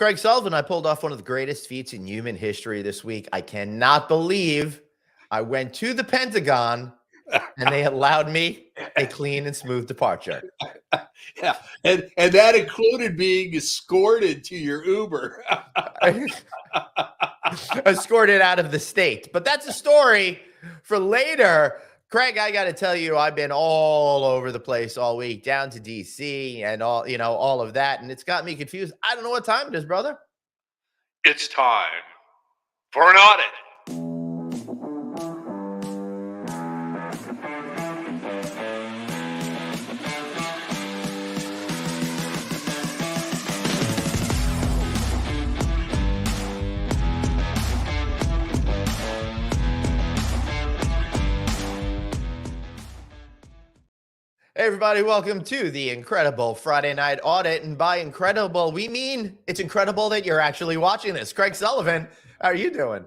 Craig Sullivan, I pulled off one of the greatest feats in human history this week. I cannot believe I went to the Pentagon and they allowed me a clean and smooth departure. Yeah, and that included being escorted to your Uber. Escorted out of the state. But that's a story for later. Craig, I got to tell you, I've been all over the place all week, down to DC and all of that. And it's got me confused. I don't know what time it is, brother. It's time for an audit. Hey, everybody, welcome to the incredible Friday Night Audit. And by incredible, we mean it's incredible that you're actually watching this. Craig Sullivan, how are you doing?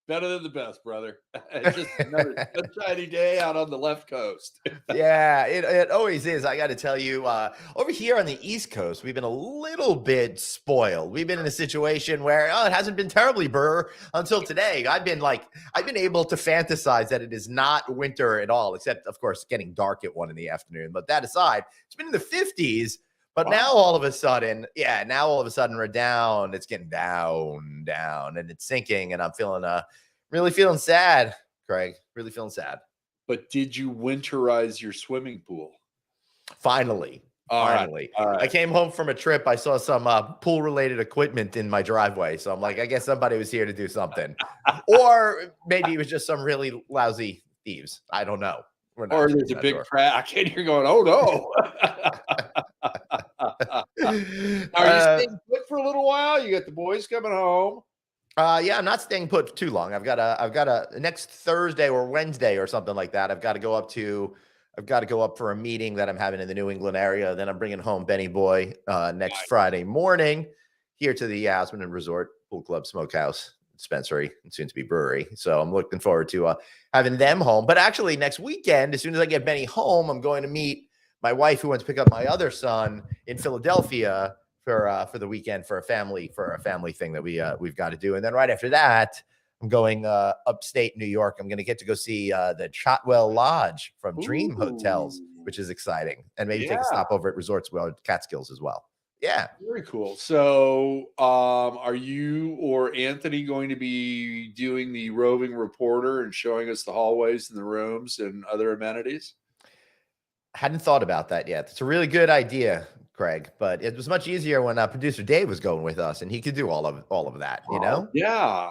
Better than the best, brother. It's just another sunshiny day out on the left coast. Yeah, it always is. I got to tell you, over here on the East Coast, we've been a little bit spoiled. We've been in a situation where it hasn't been terribly burr until today. I've been able to fantasize that it is not winter at all, except, of course, getting dark at 1 p.m. But that aside, it's been in the 50s. But Wow. now all of a sudden we're down. It's getting down, and it's sinking. And I'm really feeling sad, Craig. Really feeling sad. But did you winterize your swimming pool? Finally. All right. I came home from a trip. I saw some pool-related equipment in my driveway. So I'm like, I guess somebody was here to do something. Or maybe it was just some really lousy thieves. I don't know. Or there's a big crack and you're going, oh no. Are you staying put for a little while? You got the boys coming home. Yeah, I'm not staying put too long. I've got a next Thursday or Wednesday or something like that. I've got to go up for a meeting that I'm having in the New England area. Then I'm bringing home Benny Boy next Friday morning here to the Aspen and Resort Pool Club Smokehouse Dispensary and soon to be brewery. So I'm looking forward to having them home. But actually next weekend, as soon as I get Benny home, I'm going to meet my wife who went to pick up my other son in Philadelphia for the weekend for a family thing that we've got to do. And then right after that, I'm going upstate New York. I'm going to get to go see the Chotwell Lodge from Dream Hotels, which is exciting. And maybe take a stop over at Resorts World Catskills as well. Yeah. Very cool. So are you or Anthony going to be doing the roving reporter and showing us the hallways and the rooms and other amenities? Hadn't thought about that yet. It's a really good idea, Craig, but it was much easier when producer Dave was going with us and he could do all of that, you know? Yeah.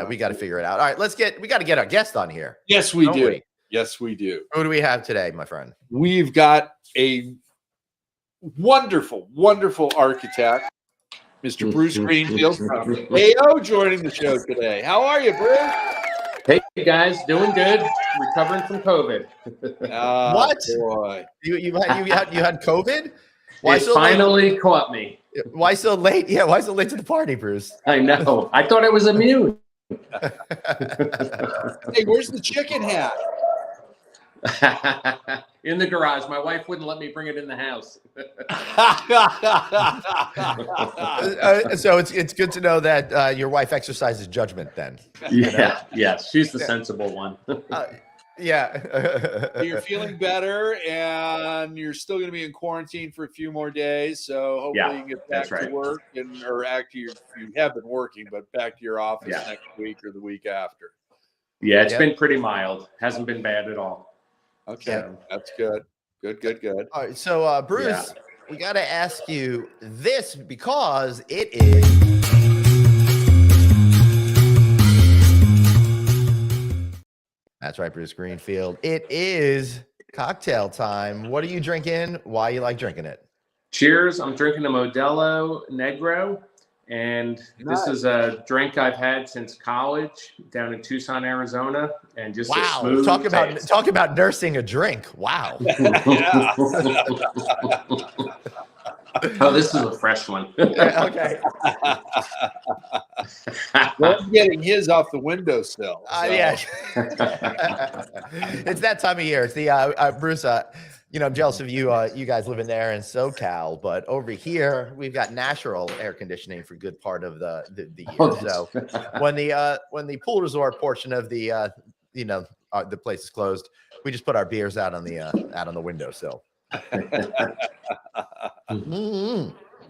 We got to figure it out. All right, we got to get our guest on here. Yes, we do. Yes, we do. Who do we have today, my friend? We've got a wonderful, wonderful architect, Mr. Bruce Greenfield from AO, joining the show today. How are you, Bruce? Hey guys, doing good. Recovering from COVID. What? Boy. You had COVID? Why so finally late? Caught me. Why so late? Yeah, why so late to the party, Bruce? I know. I thought I was immune. Hey, where's the chicken hat? In the garage. My wife wouldn't let me bring it in the house. So it's good to know that your wife exercises judgment then. Yeah, yes. She's the sensible one. Yeah. You're feeling better, and you're still going to be in quarantine for a few more days. So hopefully you can get back to work, or actually you have been working, but back to your office next week or the week after. Yeah, it's been pretty mild. Hasn't been bad at all. Okay, that's good. Good. All right, so Bruce, we got to ask you this because it is. That's right, Bruce Greenfield. It is cocktail time. What are you drinking? Why you like drinking it? Cheers. I'm drinking a Modelo Negro, and this is a drink I've had since college down in Tucson, Arizona, and just a smooth talk about nursing a drink. Wow. Oh, this is a fresh one. Okay. Well, I'm getting his off the windowsill. Yeah. It's that time of year. It's the Bruce. You know, I'm jealous of you. You guys living there in SoCal, but over here we've got natural air conditioning for a good part of the year. So when the pool resort portion of the the place is closed, we just put our beers out on the windowsill.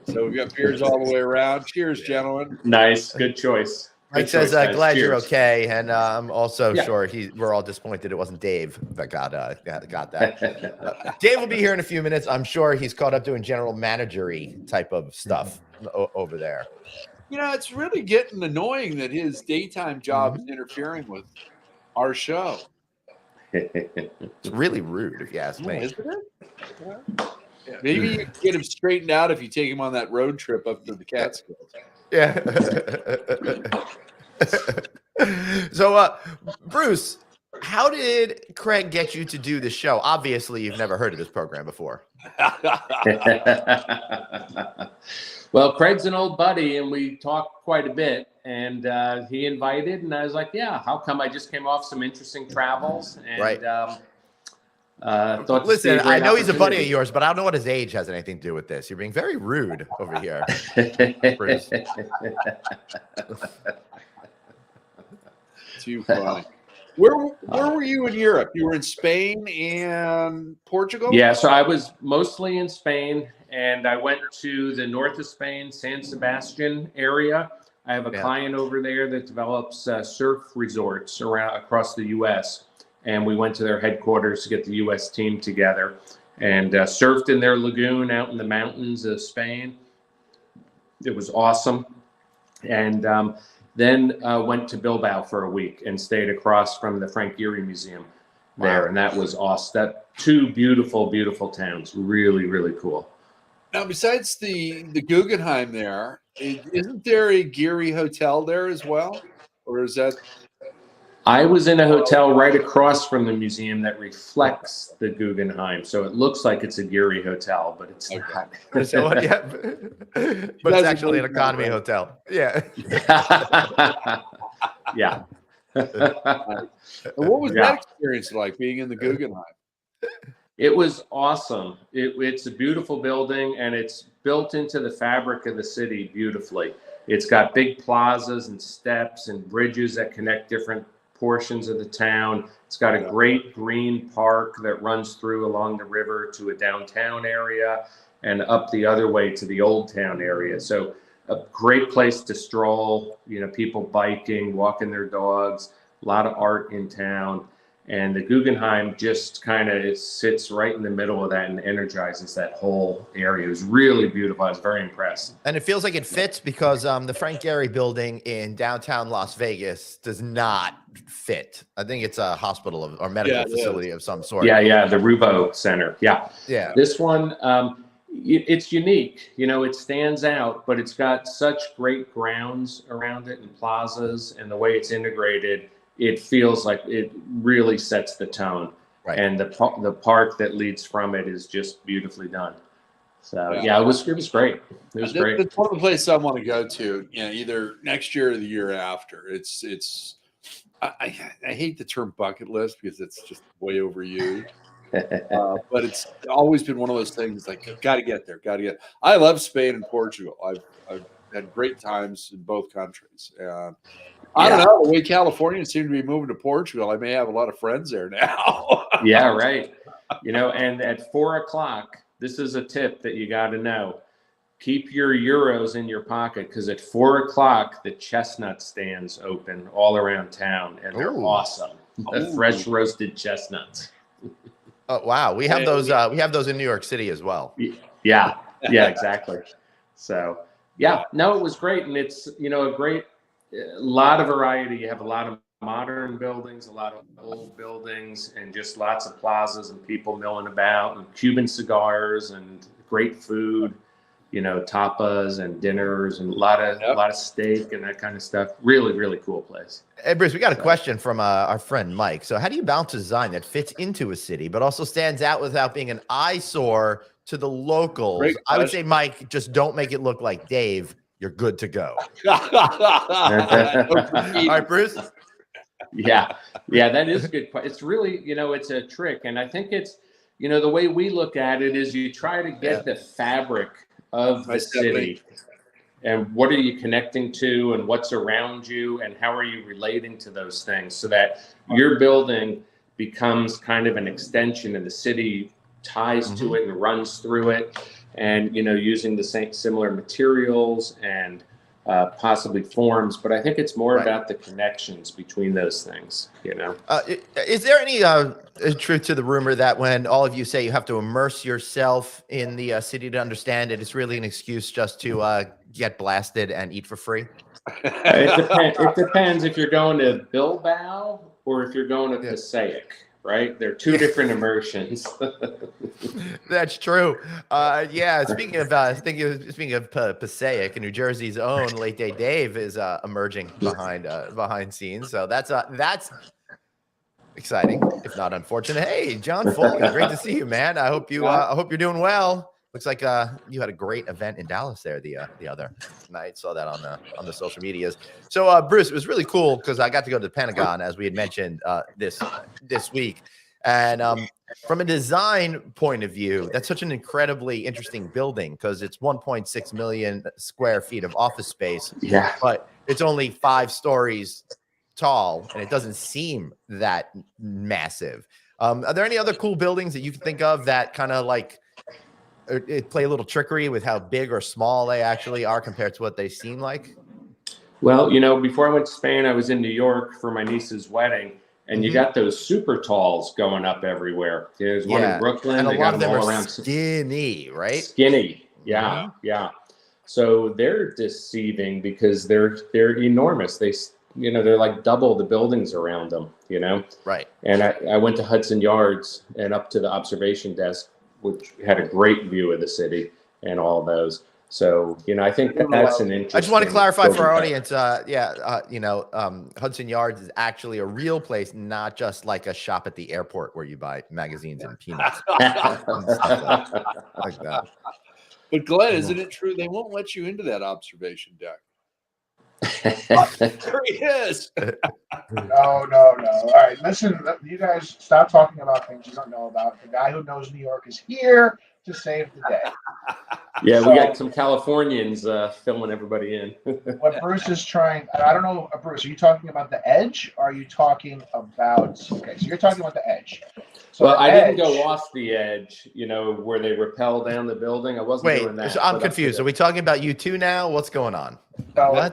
So we've got beers all the way around. Cheers, gentlemen. Nice, good choice. Mike says, "Glad you're okay," and I'm also sure we're all disappointed it wasn't Dave that got that. Dave will be here in a few minutes. I'm sure he's caught up doing general managery type of stuff over there. You know, it's really getting annoying that his daytime job is interfering with our show. It's really rude, if you ask me. Isn't it? Yeah. Maybe you can get him straightened out if you take him on that road trip up to the Catskills. Yeah. So, Bruce, how did Craig get you to do the show? Obviously, you've never heard of this program before. Well, Craig's an old buddy, and we talk quite a bit. And he invited, and I was like, "Yeah, how come?" I just came off some interesting travels, and right. Thought Listen, I know he's a buddy of yours, but I don't know what his age has anything to do with this. You're being very rude over here, Bruce. Too funny. Where were you in Europe? You were in Spain and Portugal? Yeah, so I was mostly in Spain, and I went to the north of Spain, San Sebastian area. I have a client over there that develops surf resorts across the U.S., and we went to their headquarters to get the U.S. team together and surfed in their lagoon out in the mountains of Spain. It was awesome. And then went to Bilbao for a week and stayed across from the Frank Gehry Museum there. Wow. And that was awesome. Two beautiful, beautiful towns. Really, really cool. Now, besides the Guggenheim there, isn't there a Gehry hotel there as well? Or is that... I was in a hotel right across from the museum that reflects the Guggenheim, so it looks like it's a Gehry hotel, but it's not. So, but it's actually an economy hotel. Yeah. Yeah. And what was that experience like, being in the Guggenheim? It was awesome. It's a beautiful building, and it's built into the fabric of the city beautifully. It's got big plazas and steps and bridges that connect different portions of the town. It's got a great green park that runs through along the river to a downtown area and up the other way to the old town area. So a great place to stroll, people biking, walking their dogs, a lot of art in town. And the Guggenheim just kind of sits right in the middle of that and energizes that whole area. It was really beautiful. I was very impressed. And it feels like it fits because the Frank Gehry building in downtown Las Vegas does not fit. I think it's a hospital or medical facility of some sort. Yeah, the Rubo Center. Yeah. This one, it's unique. It stands out, but it's got such great grounds around it and plazas, and the way it's integrated, it feels like it really sets the tone. Right. And the park that leads from it is just beautifully done. So it was great. It was great. It's one of the places I want to go to, either next year or the year after. I hate the term bucket list because it's just way overused. But it's always been one of those things like, got to get there. I love Spain and Portugal. I've had great times in both countries. I don't know, the way Californians seem to be moving to Portugal, I may have a lot of friends there now. Yeah, right. And at 4:00, this is a tip that you got to know. Keep your euros in your pocket, because at 4:00, the chestnut stands open all around town, and they're awesome. The fresh roasted chestnuts. Oh, wow. We have those. We have those in New York City as well. Yeah, exactly. So, no, it was great. And it's, a lot of variety. You have a lot of modern buildings, a lot of old buildings, and just lots of plazas and people milling about, and Cuban cigars and great food, tapas and dinners and a lot of steak and that kind of stuff. Really, really cool place. Hey, Bruce, we got a question from our friend Mike. So how do you balance a design that fits into a city, but also stands out without being an eyesore to the locals? I would say, Mike, just don't make it look like Dave. You're good to go. All right, Bruce. Yeah, that is a good. It's really, it's a trick. And I think it's, you know, the way we look at it is you try to get the fabric of the city. And what are you connecting to, and what's around you, and how are you relating to those things, so that your building becomes kind of an extension, and the city ties to it and runs through it, and, you know, using the same similar materials and possibly forms. But I think it's more about the connections between those things, you know. Is there any truth to the rumor that when all of you say you have to immerse yourself in the city to understand it, it's really an excuse just to get blasted and eat for free? It depends if you're going to Bilbao or if you're going to Passaic, right? They're two different immersions. That's true. Yeah. Speaking of Passaic, New Jersey's own Late Day Dave is emerging behind scenes. So that's exciting, if not unfortunate. Hey, John Foley, great to see you, man. I hope you're doing well. Looks like you had a great event in Dallas there the other night. Saw that on the social medias. So Bruce, it was really cool because I got to go to the Pentagon, as we had mentioned this week. And from a design point of view, that's such an incredibly interesting building because it's 1.6 million square feet of office space. Yeah. But it's only 5 stories tall, and it doesn't seem that massive. Are there any other cool buildings that you can think of that kind of like it play a little trickery with how big or small they actually are compared to what they seem like? Well, you know, before I went to Spain, I was in New York for my niece's wedding, and you got those super talls going up everywhere. There's one in Brooklyn, and a they lot got of them them all are around. skinny, right? Skinny, yeah. So they're deceiving because they're enormous. They're like double the buildings around them, you know? Right. And I went to Hudson Yards and up to the observation desk, which had a great view of the city and all those. So, you know, I think that's an interesting. I just want to clarify for our audience. Hudson Yards is actually a real place, not just like a shop at the airport where you buy magazines and peanuts. and stuff like that. But Glenn, isn't it true they won't let you into that observation deck? There he is. No. All right, listen, you guys stop talking about things you don't know about. The guy who knows New York is here to save the day. Yeah, we got some Californians filling everybody in. What Bruce is trying, I don't know, Bruce, are you talking about the edge? Or are you talking about, okay, so you're talking about the edge. So well, I didn't go off the edge, you know, where they rappel down the building. I wasn't doing that. So I'm confused. Are we talking about you two now? What's going on? So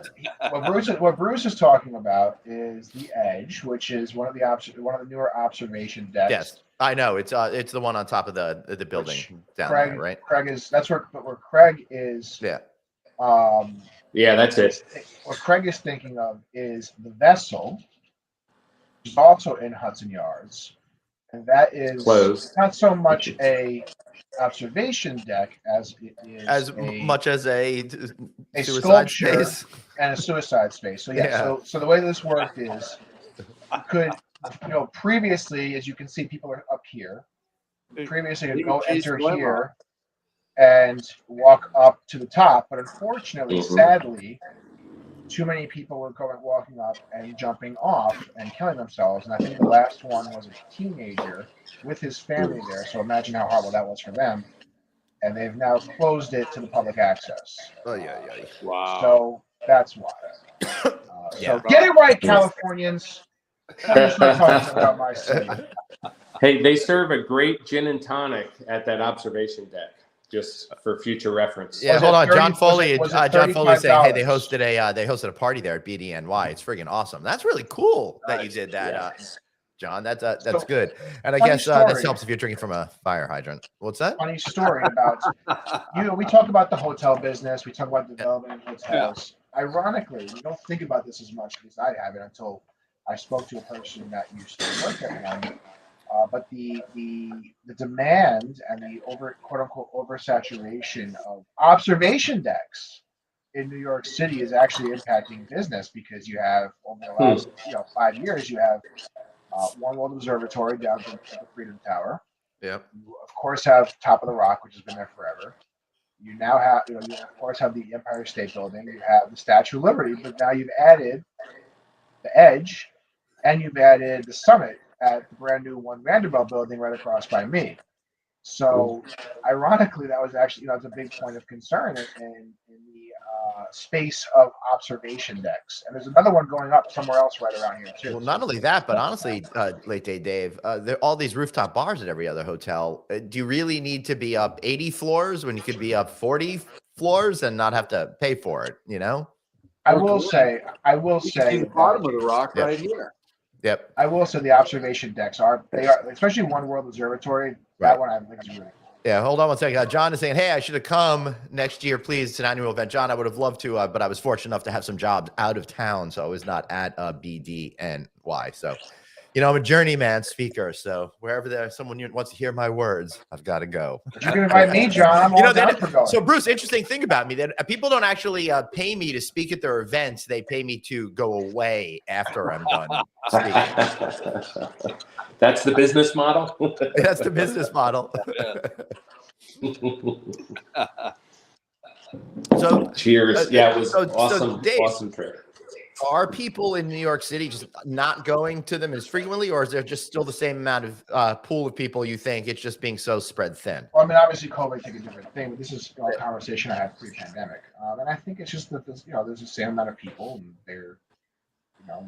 what Bruce is talking about is the edge, which is one of the newer observation decks. Yes, I know. It's the one on top of the building down there, right? Craig is where Craig is. Yeah. Yeah, that's it. What Craig is thinking of is the vessel, which is also in Hudson Yards, and that is closed. Not so much a observation deck as it is much as a suicide space and a suicide space. So so the way this worked is you could, previously, as you can see, people are up here. Previously, you could go enter here and walk up to the top, but unfortunately, sadly, too many people were walking up and jumping off and killing themselves. And I think the last one was a teenager with his family there. So imagine how horrible that was for them. And they've now closed it to the public access. Oh, yeah. Wow. So that's why. So get it right, Californians. I'm just not talking about my city. Hey, they serve a great gin and tonic at that observation deck, just for future reference. Yeah, hold on. John Foley is saying, hey, they hosted a party there at BDNY. It's friggin' awesome. That's really cool that you did that, John. That's good. And I guess that helps if you're drinking from a fire hydrant. What's that? Funny story about we talk about the hotel business, we talk about development in hotels. Ironically, we don't think about this as much, at least I haven't, until I spoke to a person that used to work at one. But the demand and the quote unquote oversaturation of observation decks in New York City is actually impacting business, because you have, over the last 5 years, you have One World Observatory down at the Freedom Tower. Yep. You of course have Top of the Rock, which has been there forever. You now have, you of course have the Empire State Building. You have the Statue of Liberty, but now you've added the Edge, and you've added the Summit at the brand new One Vanderbilt building right across by me. So, ironically, that was actually, it's a big point of concern in the space of observation decks. And there's another one going up somewhere else right around here too. Well, not only that, but honestly, late day Dave, there are all these rooftop bars at every other hotel. Do you really need to be up 80 floors when you could be up 40 floors and not have to pay for it? I will say the bottom of the rock right here. Yep. I will say the observation decks are, especially One World Observatory. That one I think is really cool. Yeah, hold on one second. John is saying, hey, I should have come next year, please. It's an annual event. John, I would have loved to, but I was fortunate enough to have some jobs out of town, so I was not at BDNY. So, I'm a journeyman speaker, so wherever there's someone wants to hear my words, I've got to go. You can invite me, John. I'm all down for going. So, Bruce, interesting thing about me, that people don't actually pay me to speak at their events. They pay me to go away after I'm done speaking. That's the business model? That's the business model. So, cheers. Yeah, it was awesome. So Dave, awesome trip. Are people in New York City just not going to them as frequently, or is there just still the same amount of pool of people you think it's just being so spread thin? Well, I mean, obviously COVID took a different thing, but this is a conversation I had pre-pandemic. And I think it's just that there's the same amount of people, and they're,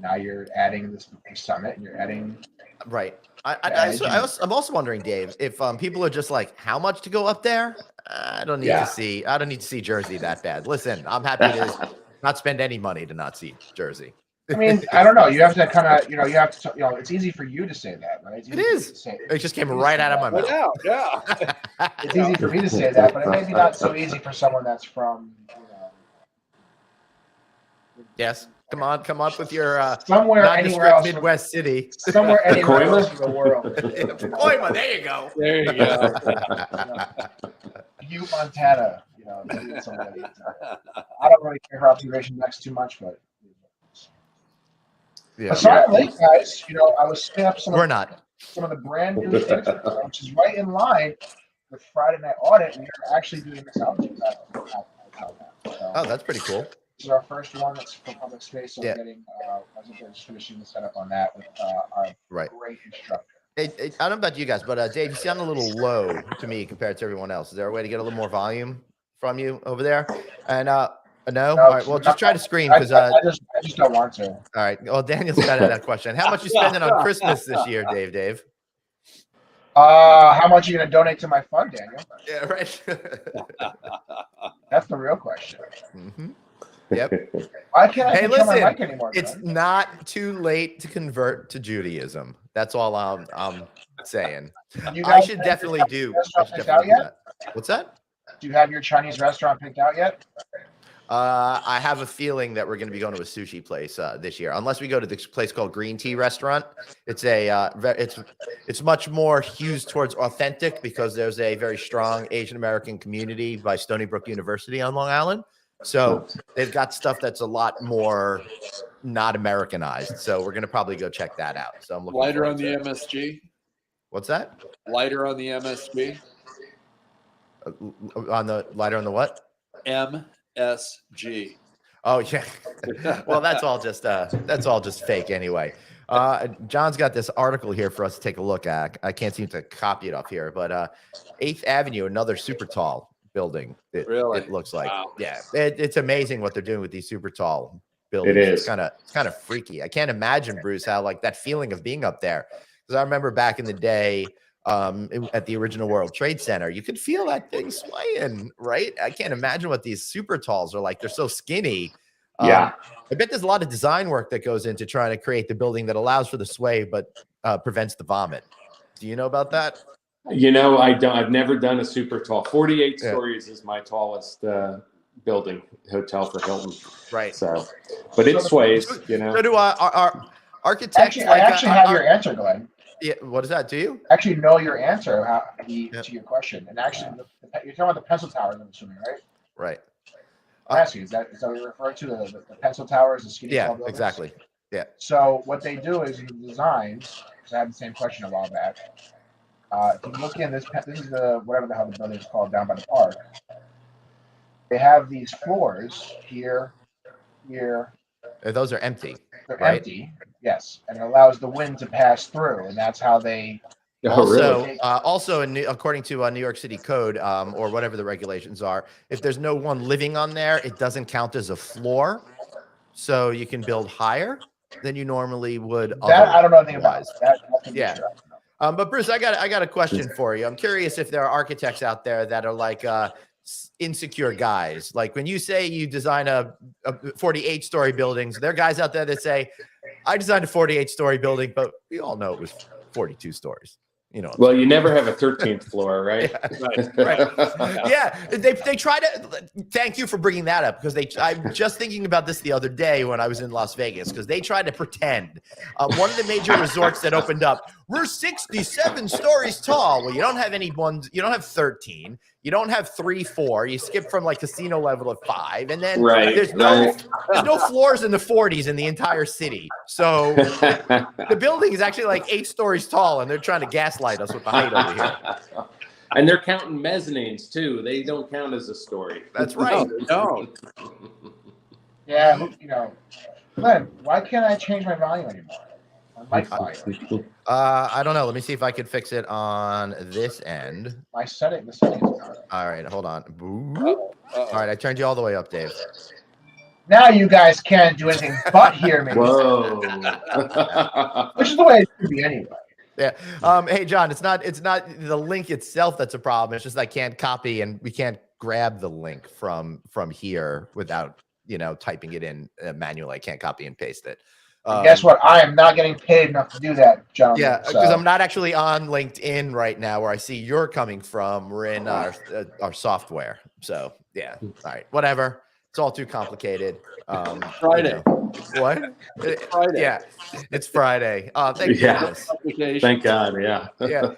now you're adding this summit and you're adding. Right. I'm also wondering, Dave, if people are just like, how much to go up there? I don't need to see. I don't need to see Jersey that bad. Listen, I'm happy to not spend any money to not see Jersey. I mean, I don't know. You have to kind of, you have to, it's easy for you to say that, right? It is. It just came right out of my mouth. Yeah. It's easy for me to say that, but it may be not so easy for someone that's from, Yes. Come up with your somewhere anywhere else Midwest city. Somewhere anywhere else in the world. Pacoima, there you go. There you go. Butte, Montana. I don't really care for observation decks too much, but aside late, guys. I was setting up some of the brand new things, which is right in line with Friday Night Audit. We are actually doing this out. Oh, that's pretty cool. This is our first one that's for public space, so we're getting, just finishing the setup on that with our great instructor. I don't know about you guys, but Dave, you sound a little low to me compared to everyone else. Is there a way to get a little more volume from you over there? And no? All right, well, just try to scream, because I just don't want to. All right, well, Daniel's got that question. How much you spending on Christmas this year, Dave? How much are you going to donate to my fund, Daniel? Yeah, right. That's the real question. Mm-hmm. Yep. Why can't I control my mic anymore? It's not too late to convert to Judaism. That's all I'm saying. I should definitely do. What's that? Do you have your Chinese restaurant picked out yet? I have a feeling that we're going to be going to a sushi place this year, unless we go to this place called Green Tea Restaurant. It's it's much more hues towards authentic, because there's a very strong Asian American community by Stony Brook University on Long Island. So they've got stuff that's a lot more not Americanized. So we're going to probably go check that out. So I'm looking lighter on the MSG. What's that? Lighter on the MSG. On the lighter on the what? MSG. Oh yeah. Well, that's all just fake anyway. John's got this article here for us to take a look at. I can't seem to copy it off here, but 8th Avenue, another super tall building. It looks like. Wow. Yeah, it's amazing what they're doing with these super tall buildings. It is kind of freaky. I can't imagine, Bruce, how like that feeling of being up there, because I remember back in the day at the original World Trade Center, you could feel that thing swaying, right? I can't imagine what these super talls are like. They're so skinny. I bet there's a lot of design work that goes into trying to create the building that allows for the sway but prevents the vomit. Do you know about that? I've never done a super tall. 48 stories is my tallest building hotel for Hilton. Right. So, but it sways. So do our architects. I actually have your answer, Glenn. Yeah. What does that do? You actually know your answer to your question, and actually, you're talking about the pencil towers. I'm assuming, right? Right. I'm asking, is that what you're referring to? The pencil towers, the skinny tall buildings? Exactly. Yeah. So what they do is in the designs, because I had the same question a while back. If you look in this is the whatever the hell the building is called down by the park. They have these floors here. Those are empty. They're empty, yes, and it allows the wind to pass through, and that's how they Also, according to New York City code, or whatever the regulations are, if there's no one living on there, it doesn't count as a floor. So you can build higher than you normally would. That I don't know anything about. That yeah. Sure. But Bruce, I got a question for you. I'm curious if there are architects out there that are like insecure guys. Like when you say you design a 48-story buildings, there are guys out there that say, I designed a 48-story building, but we all know it was 42 stories. You know. Well, you never have a 13th floor, right? Right. Yeah, they try to. Thank you for bringing that up, because I'm just thinking about this the other day when I was in Las Vegas, because they tried to pretend one of the major resorts that opened up, we're 67 stories tall. Well, you don't have any ones. You don't have 13. You don't have 3, 4. You skip from like casino level of 5, and then there's no floors in the 40s in the entire city. So the building is actually like 8 stories tall, and they're trying to gaslight us with the height over here. And they're counting mezzanines too. They don't count as a story. That's right. No. Yeah, you know, Glenn, why can't I change my volume anymore? My mic volume. I don't know. Let me see if I could fix it on this end. The settings is not. All right, hold on. All right, I turned you all the way up, Dave. Now you guys can't do anything but hear me. Whoa. Which is the way it should be anyway. Yeah. Hey, John, it's not the link itself that's a problem. It's just I can't copy, and we can't grab the link from here without, typing it in manually. I can't copy and paste it. Guess what? I am not getting paid enough to do that, John. Yeah, because I'm not actually on LinkedIn right now where I see you're coming from. We're in our software. So, yeah. All right. Whatever. It's all too complicated. Friday. What? It's Friday. Yeah. It's Friday. Thank goodness. Thank God. Yeah. Yeah.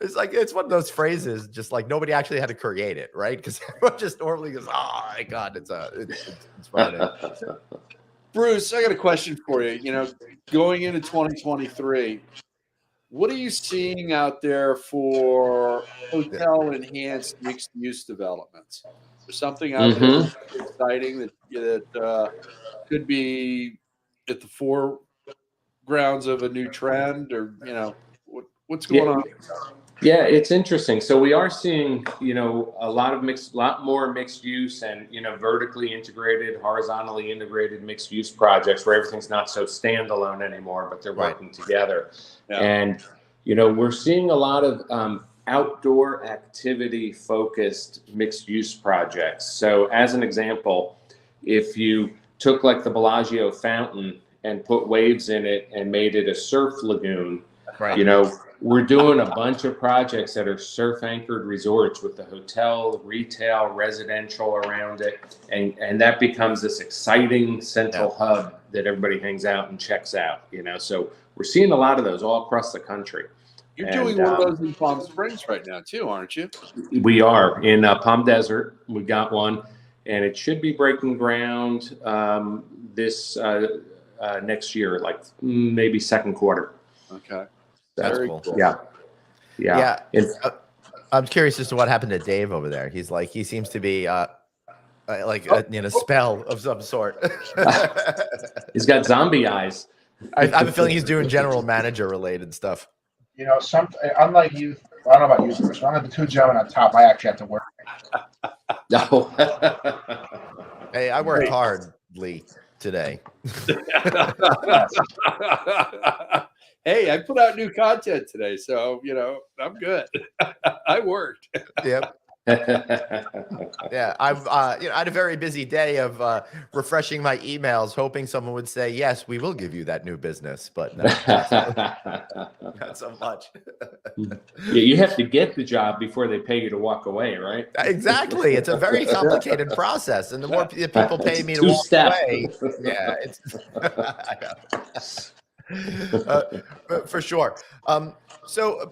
It's one of those phrases, just like nobody actually had to create it, right? Because everyone just normally goes, "Oh my God, it's Friday." Bruce, I got a question for you. Going into 2023, what are you seeing out there for hotel enhanced mixed use developments? There's something out there that's exciting that could be at the foregrounds of a new trend, or what's going on? Yeah, it's interesting. So we are seeing, a lot more mixed use and, vertically integrated, horizontally integrated mixed use projects where everything's not so standalone anymore, but they're working together. Yeah. And, we're seeing a lot of outdoor activity focused mixed use projects. So as an example, if you took like the Bellagio fountain and put waves in it and made it a surf lagoon, we're doing a bunch of projects that are surf-anchored resorts with the hotel, retail, residential around it, and that becomes this exciting central hub that everybody hangs out and checks out. So we're seeing a lot of those all across the country. You're doing one of those in Palm Springs right now too, aren't you? We are in Palm Desert. We got one, and it should be breaking ground this next year, like maybe second quarter. Okay. That's cool. Cool. Yeah. I'm curious as to what happened to Dave over there. He seems to be a spell of some sort. He's got zombie eyes. I have a feeling he's doing general manager related stuff. Unlike you, I don't know about you, Bruce. Unlike the two gentlemen on top, I actually have to work. No. Hey, I worked hardly today. Hey, I put out new content today, so I'm good. I worked. Yep. Yeah, I had a very busy day of refreshing my emails, hoping someone would say, "Yes, we will give you that new business," but no, not so much. Yeah, you have to get the job before they pay you to walk away, right? Exactly. It's a very complicated process, and the more people pay me to walk away, yeah, it's for sure. So,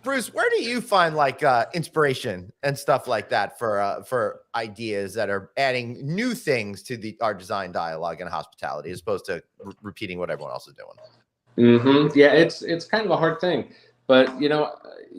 Bruce, where do you find like inspiration and stuff like that for ideas that are adding new things to our design dialogue and hospitality, as opposed to repeating what everyone else is doing? Yeah, it's kind of a hard thing, but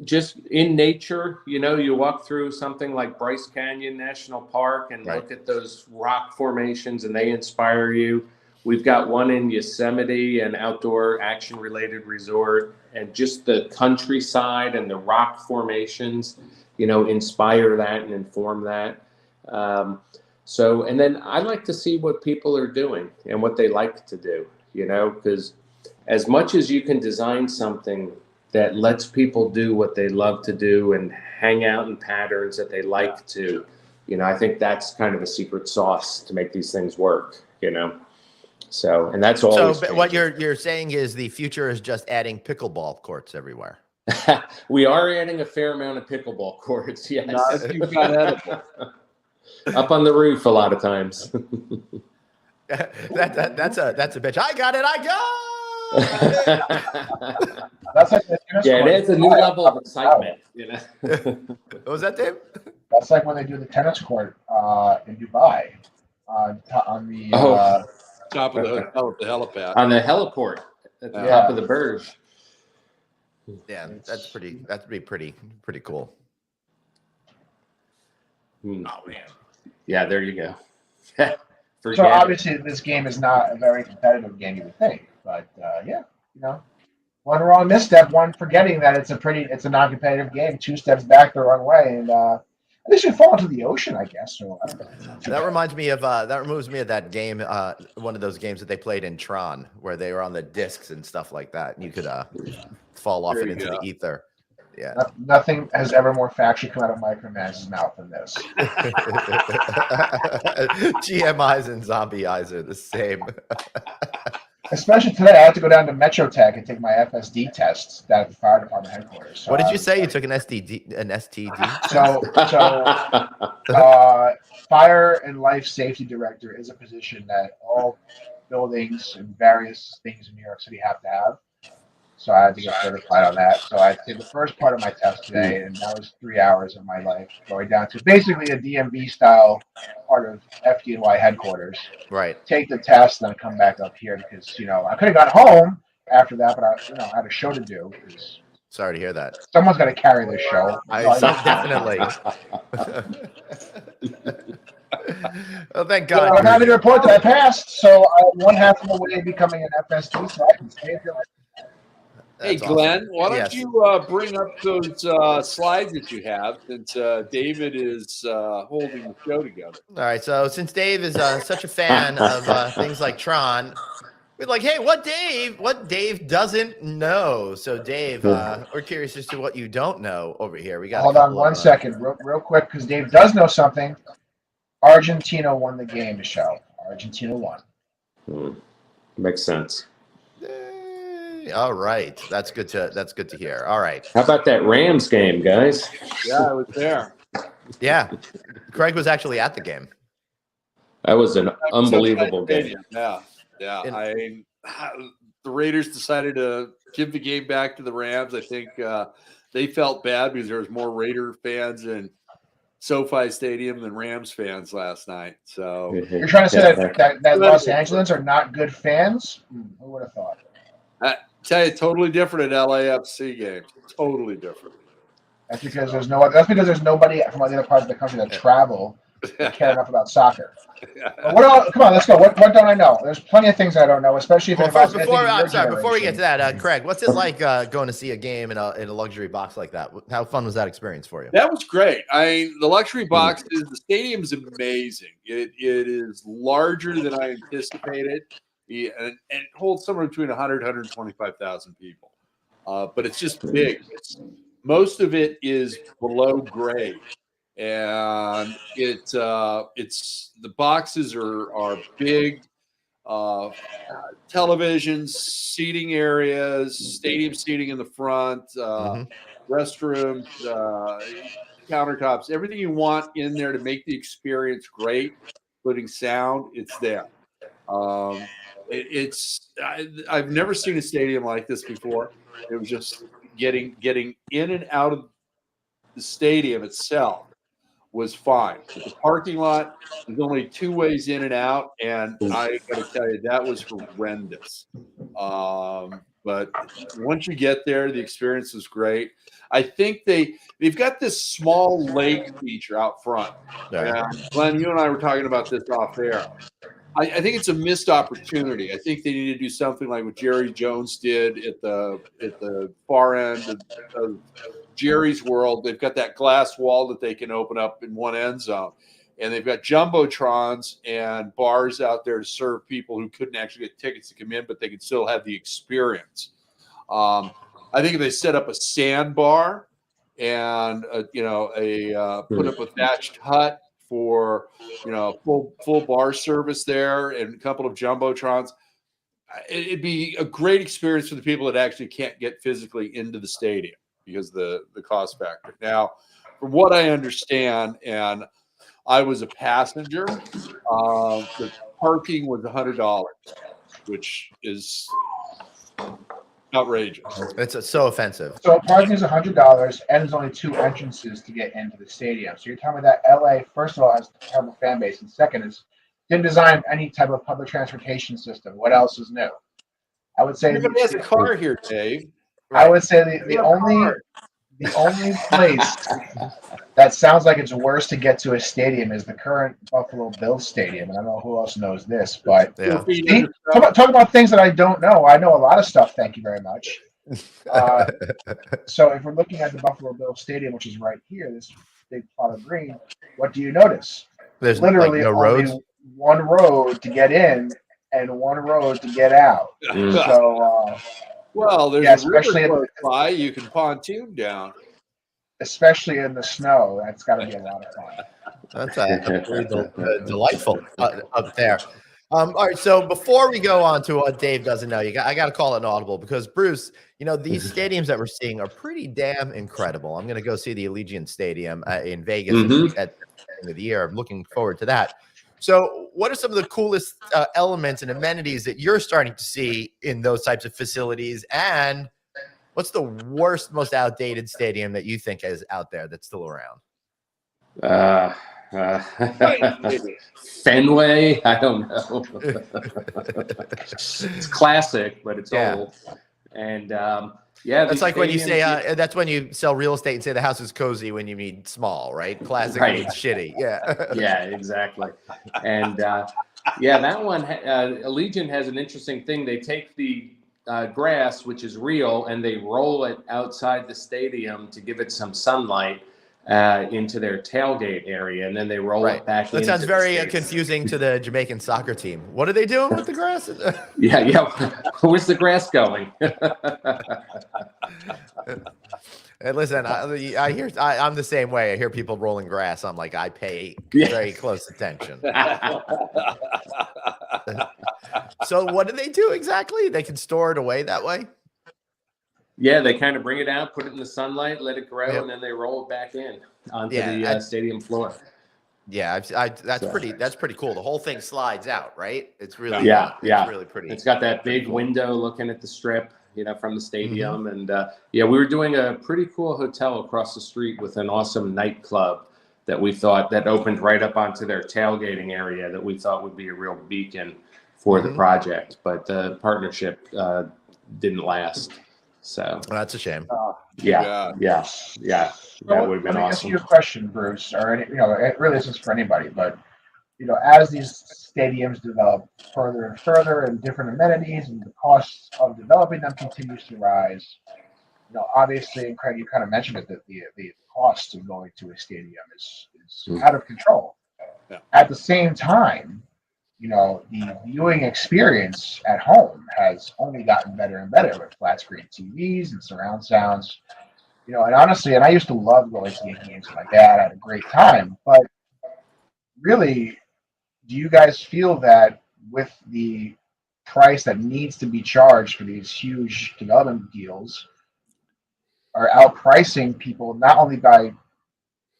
just in nature, you walk through something like Bryce Canyon National Park and look at those rock formations, and they inspire you. We've got one in Yosemite, an outdoor action-related resort, and just the countryside and the rock formations, inspire that and inform that. And then I like to see what people are doing and what they like to do, because as much as you can design something that lets people do what they love to do and hang out in patterns that they like to, I think that's kind of a secret sauce to make these things work, So, and that's all. So what you're saying is the future is just adding pickleball courts everywhere. We are adding a fair amount of pickleball courts. Yes. Not if you've got edible. Up on the roof a lot of times. That's a bitch. I got it. That's like it adds a new level of excitement. What was that, Dave? That's like when they do the tennis court in Dubai on the top of the hotel at the helipad. On the heliport at the top of the Burj. Yeah, that'd be pretty cool. Oh man. Yeah, there you go. So obviously this game is not a very competitive game, you would think, but one wrong misstep, one forgetting that it's a non-competitive game, 2 steps back the wrong way, and they should fall into the ocean, I guess. So I don't know. That reminds me of that game, one of those games that they played in Tron, where they were on the discs and stuff like that, and you could fall off it into the ether. Yeah. Nothing has ever more factually come out of Microman's mouth than this. GM eyes and zombie eyes are the same. Especially today, I had to go down to Metrotech and take my FSD tests down at the fire department headquarters. So what did you say? You took an STD? So fire and life safety director is a position that all buildings and various things in New York City have to have. So I had to get certified on that. So I did the first part of my test today, and that was 3 hours of my life going down to basically a DMV style part of FDNY headquarters. Right. Take the test, and then come back up here because I could have gone home after that, but I had a show to do. Sorry to hear that. Someone's got to carry this show. Definitely. Well, thank God. So I'm happy to report that I passed. So I'm 1/2 of the way becoming an FSD, so I can stay at the. Hey, Glenn, awesome. Why don't you bring up those slides that you have since David is holding the show together? All right. So since Dave is such a fan of things like Tron, we're like, hey, what Dave doesn't know? So Dave, we're curious as to what you don't know over here. We got. Hold on 1 second, real quick, because Dave does know something. Argentina won the game, Michelle. Argentina won. Makes sense. All right, that's good to hear. All right, how about that Rams game, guys? Yeah, I was there. Yeah, Craig was actually at the game. That was an unbelievable game. Yeah. The Raiders decided to give the game back to the Rams. I think they felt bad because there was more Raider fans in SoFi Stadium than Rams fans last night. So you're trying to say that Los Angeles are not good fans? Who would have thought? Tell you, totally different at LAFC games. Totally different. That's because there's nobody from the other parts of the country that travel and care enough about soccer. But come on, let's go. What don't I know? There's plenty of things I don't know, especially if before we get to that, Craig, what's it like going to see a game in a luxury box like that? How fun was that experience for you? That was great. The luxury box the stadium's amazing. It is larger than I anticipated. Yeah, and it holds somewhere between 100 125,000 people. But it's just big. Most of it is below grade. And it's the boxes are big, televisions, seating areas, stadium seating in the front, restrooms, countertops, everything you want in there to make the experience great, including sound, it's there. I've never seen a stadium like this before. It was just getting in and out of the stadium itself was fine. The parking lot, there's only 2 ways in and out, and I got to tell you, that was horrendous. But once you get there, the experience was great. I think they've got this small lake feature out front. Yeah. Glenn, you and I were talking about this off air. I think it's a missed opportunity. I think they need to do something like what Jerry Jones did at the far end of Jerry's world. They've got that glass wall that they can open up in one end zone, and they've got jumbotrons and bars out there to serve people who couldn't actually get tickets to come in, but they could still have the experience. I think if they set up a sandbar and put up a thatched hut for full bar service there and a couple of jumbotrons, it'd be a great experience for the people that actually can't get physically into the stadium because the cost factor. Now, from what I understand, and I was a passenger, the parking was $100, which is outrageous. It's so offensive. So parking is $100, and there's only 2 entrances to get into the stadium. So you're telling me that LA, first of all, has a terrible fan base, and second is didn't design any type of public transportation system. What else is new? I would say everybody has a car here, Dave. I would say the only place that sounds like it's worse to get to a stadium is the current Buffalo Bills stadium. And I don't know who else knows this, but talk about things that I don't know. I know a lot of stuff. Thank you very much. So if we're looking at the Buffalo Bills stadium, which is right here, this big plot of green, what do you notice? There's literally no roads. One road to get in and one road to get out. So, well, there's a river close by. You can pontoon down. Especially in the snow. That's got to be a lot of fun. That's delightful up there. All right, so before we go on to what Dave doesn't know, I got to call it an audible because, Bruce, these stadiums that we're seeing are pretty damn incredible. I'm going to go see the Allegiant Stadium in Vegas at the end of the year. I'm looking forward to that. So what are some of the coolest elements and amenities that you're starting to see in those types of facilities? And what's the worst, most outdated stadium that you think is out there that's still around? Fenway, I don't know. It's classic, but it's old. And that's like when you say that's when you sell real estate and say the house is cozy when you mean small, right? Classic means shitty. Yeah, exactly. And that one, Allegiant has an interesting thing. They take the grass, which is real, and they roll it outside the stadium to give it some sunlight into their tailgate area, and then they roll it back. That sounds very confusing to the Jamaican soccer team. What are they doing with the grass? Yeah. Where's the grass going? And listen, I hear I'm the same way. I hear people rolling grass. I'm like, I pay very close attention. So what do they do exactly? They can store it away that way? Yeah, they kind of bring it out, put it in the sunlight, let it grow, and then they roll it back in onto the stadium floor. Yeah, that's pretty cool. The whole thing slides out, right? It's really it's really pretty. It's got that big window looking at the strip, from the stadium, and we were doing a pretty cool hotel across the street with an awesome nightclub that we thought that opened right up onto their tailgating area that we thought would be a real beacon for the project, but the partnership didn't last. So that's a shame. That would have been awesome. Ask you a question, Bruce, or it really isn't for anybody, but as these stadiums develop further and further, and different amenities, and the costs of developing them continues to rise. Obviously, and Craig, you kind of mentioned it, that the cost of going to a stadium is out of control. Yeah. At the same time, the viewing experience at home has only gotten better and better with flat screen TVs and surround sounds. And honestly, and I used to love going to games like that. I had a great time. But really, do you guys feel that with the price that needs to be charged for these huge development deals are outpricing people, not only by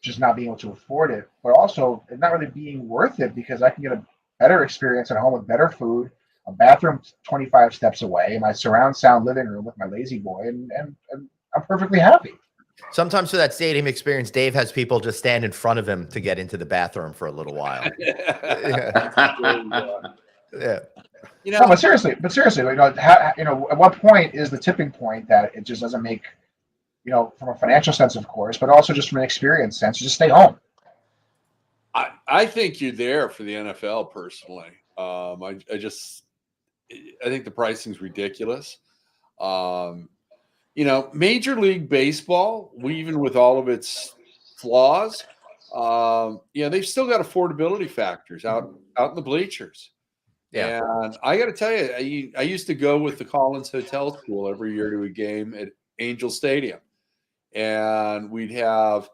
just not being able to afford it, but also it not really being worth it because I can get a better experience at home with better food, a bathroom 25 steps away, my surround sound living room with my lazy boy, and I'm perfectly happy. Sometimes for that stadium experience, Dave has people just stand in front of him to get into the bathroom for a little while. No, but seriously, at what point is the tipping point that it just doesn't make, from a financial sense, of course, but also just from an experience sense, just stay home? I think you're there for the NFL personally. I think the pricing's ridiculous. Major League Baseball, even with all of its flaws, they've still got affordability factors out in the bleachers. Yeah. And I got to tell you, I used to go with the Collins Hotel School every year to a game at Angel Stadium. And we'd have,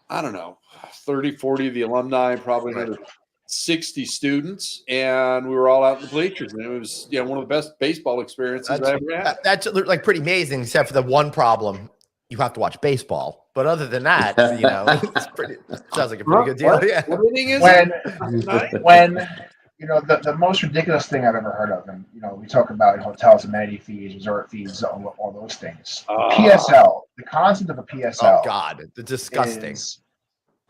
I don't know, 30, 40 of the alumni, probably another 60 students, and we were all out in the bleachers, and it was one of the best baseball experiences I ever had. That's like pretty amazing, except for the one problem: you have to watch baseball. But other than that, it's pretty. Sounds like a pretty good deal. What? Yeah. What inning is when it? the most ridiculous thing I've ever heard of, and we talk about hotels, amenity fees, resort fees, all those things. PSL, the concept of a PSL. Oh God, it's disgusting.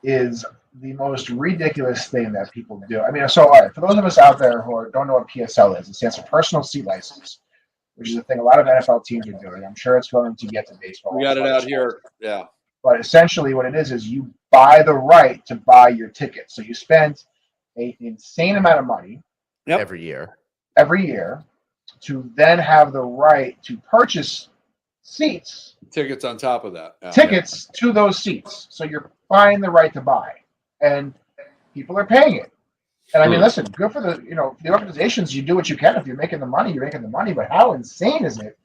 Is the most ridiculous thing that people do. I mean, so all right, for those of us out there who don't know what PSL is, it stands for personal seat license, which is a thing a lot of NFL teams are doing. I'm sure it's going to get to baseball. We got it out here, yeah. But essentially, what it is you buy the right to buy your ticket. So you spend an insane amount of money every year to then have the right to purchase tickets on top of that. Tickets to those seats. So you're buying the right to buy, and people are paying it. And I mean, listen, good for the organizations. You do what you can. If you're making the money, you're making the money. But how insane is it?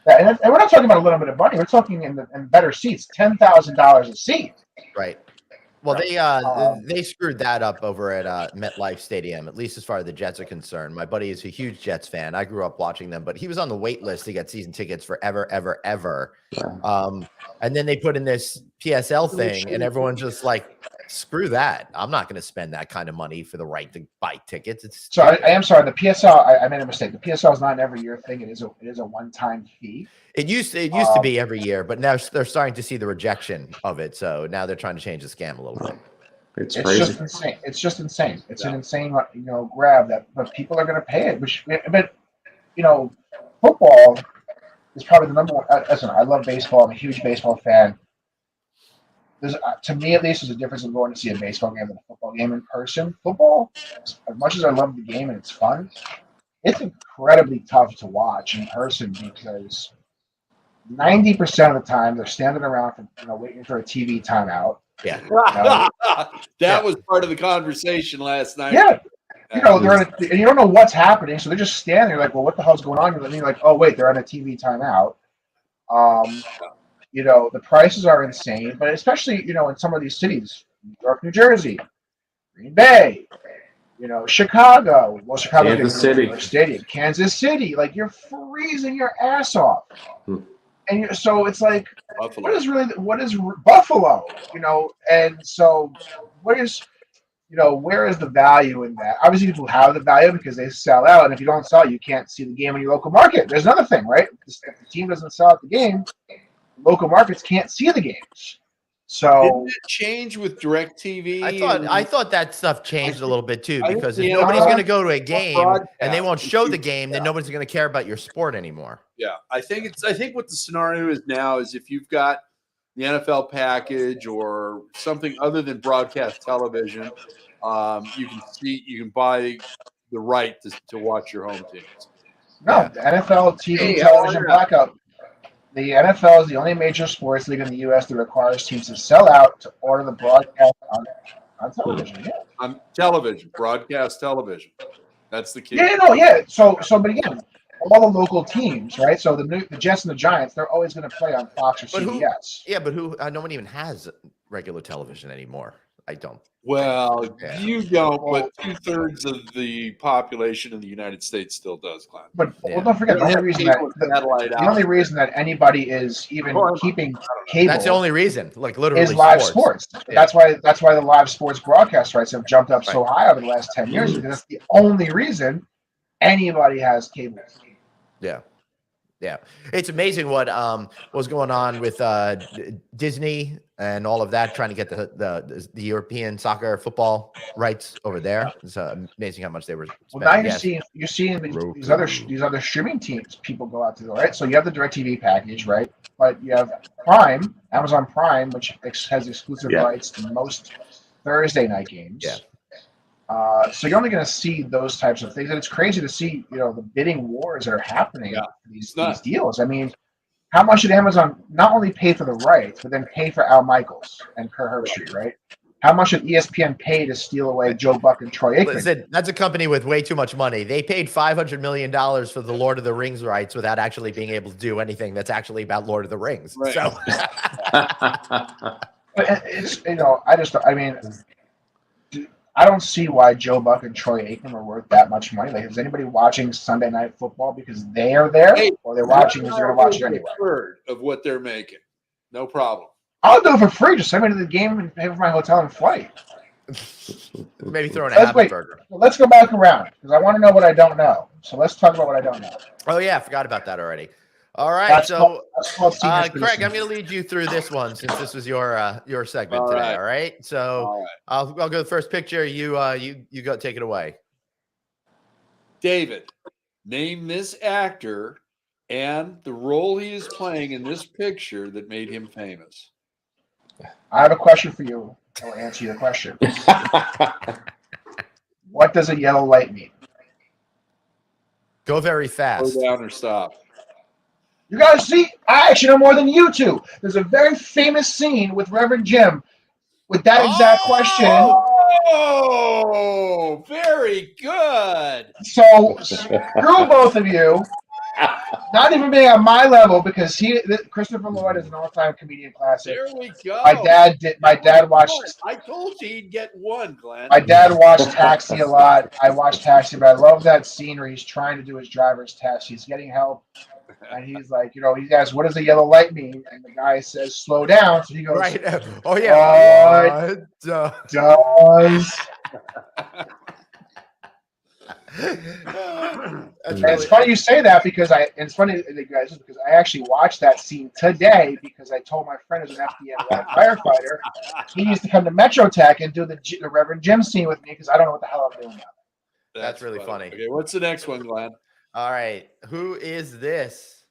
And we're not talking about a little bit of money. We're talking in better seats, $10,000 a seat. Right. Well, they screwed that up over at MetLife Stadium, at least as far as the Jets are concerned. My buddy is a huge Jets fan. I grew up watching them, but he was on the wait list to get season tickets forever, ever, ever. And then they put in this PSL thing, and everyone's just like, screw that. I'm not going to spend that kind of money for the right to buy tickets. So I am sorry. The PSL, I made a mistake. The PSL is not an every year thing. It is a one-time fee. It used to be every year, but now they're starting to see the rejection of it. So now they're trying to change the scam a little bit. It's just insane. It's just insane. It's an insane, grab but people are going to pay it. But football is probably the number one. Listen, I love baseball. I'm a huge baseball fan. To me, at least, there's a difference in going to see a baseball game than a football game in person. Football, as much as I love the game and it's fun, it's incredibly tough to watch in person because 90% of the time they're standing around for, waiting for a TV timeout. Yeah. That was part of the conversation last night. Yeah. And you don't know what's happening, so they're just standing there like, well, what the hell's going on? And you're like, oh, wait, they're on a TV timeout. The prices are insane, but especially, in some of these cities, New York, New Jersey, Green Bay, Chicago. Well, Chicago, Kansas City, Stadium, Kansas City. Like, you're freezing your ass off. And so it's like, Buffalo. what is Buffalo? And so where is the value in that? Obviously, people have the value because they sell out, and if you don't sell, you can't see the game in your local market. There's another thing, right? If the team doesn't sell out the game, local markets can't see the games. So didn't it change with DirecTV? I thought that stuff changed a little bit too, because if nobody's going to go to a game and they won't show the game, then nobody's going to care about your sport anymore. Yeah, I think what the scenario is now is if you've got the NFL package or something other than broadcast television, you can buy the right to watch your home teams. No, the NFL TV television blackout. The NFL is the only major sports league in the U.S. that requires teams to sell out to order the broadcast on television. Yeah. On television, broadcast television. That's the key. Yeah. So, but again, all the local teams, right? So the Jets and the Giants, they're always going to play on Fox or CBS. No one even has regular television anymore. I don't. Well, you don't, but 2/3 of the population in the United States still does, Glenn. But don't forget, the only reason that anybody is even keeping cable. That's the only reason, like literally, is live sports. Yeah. That's why the live sports broadcast rights have jumped up so high over the last 10 years. Because that's the only reason anybody has cable. Yeah, it's amazing what was going on with Disney and all of that, trying to get the European soccer football rights over there. It's amazing how much they were spending. Well, now you're seeing these other streaming teams. People go out to right. So you have the DirecTV package, right? But you have Prime, Amazon Prime, which has exclusive rights to most Thursday night games. Yeah. So you're only going to see those types of things, and it's crazy to see, the bidding wars that are happening for these deals. I mean, how much did Amazon not only pay for the rights, but then pay for Al Michaels and Kerr Herbstreit, right? How much did ESPN pay to steal away Joe Buck and Troy Aikman? Listen, that's a company with way too much money. They paid $500 million for the Lord of the Rings rights without actually being able to do anything that's actually about Lord of the Rings. Right. So, but it's I don't see why Joe Buck and Troy Aikman are worth that much money. Like, is anybody watching Sunday Night Football because they are there, or they're watching because they're going to watch it anyway? Third of what they're making, no problem. I'll do it for free. Just send me to the game and pay for my hotel and flight. Maybe throw in a hamburger. Let's go back around because I want to know what I don't know. So let's talk about what I don't know. Oh yeah, I forgot about that already. All right, that's called Craig, I'm going to lead you through this one since this was your segment today. All right, so I'll go the first picture. You go take it away. David, name this actor and the role he is playing in this picture that made him famous. I have a question for you. I will answer your question. What does a yellow light mean? Go very fast. Slow down or stop. You guys see, I actually know more than you two. There's a very famous scene with Reverend Jim with that exact question. Oh, very good. So screw both of you. Not even being on my level because Christopher Lloyd is an all-time comedian classic. There we go. My dad watched. I told you he'd get one, Glenn. My dad watched Taxi a lot. I watched Taxi, but I love that scene where he's trying to do his driver's test. He's getting help, and he's like, he asks, "What does a yellow light mean?" And the guy says, "Slow down." So he goes, "Right." Oh yeah. What does? It's funny you say that because it's funny, guys, because I actually watched that scene today because I told my friend who's an FDN firefighter he needs to come to Metro Tech and do the Reverend Jim scene with me because I don't know what the hell I'm doing now. That's really funny. Okay, what's the next one, Glenn? All right, who is this?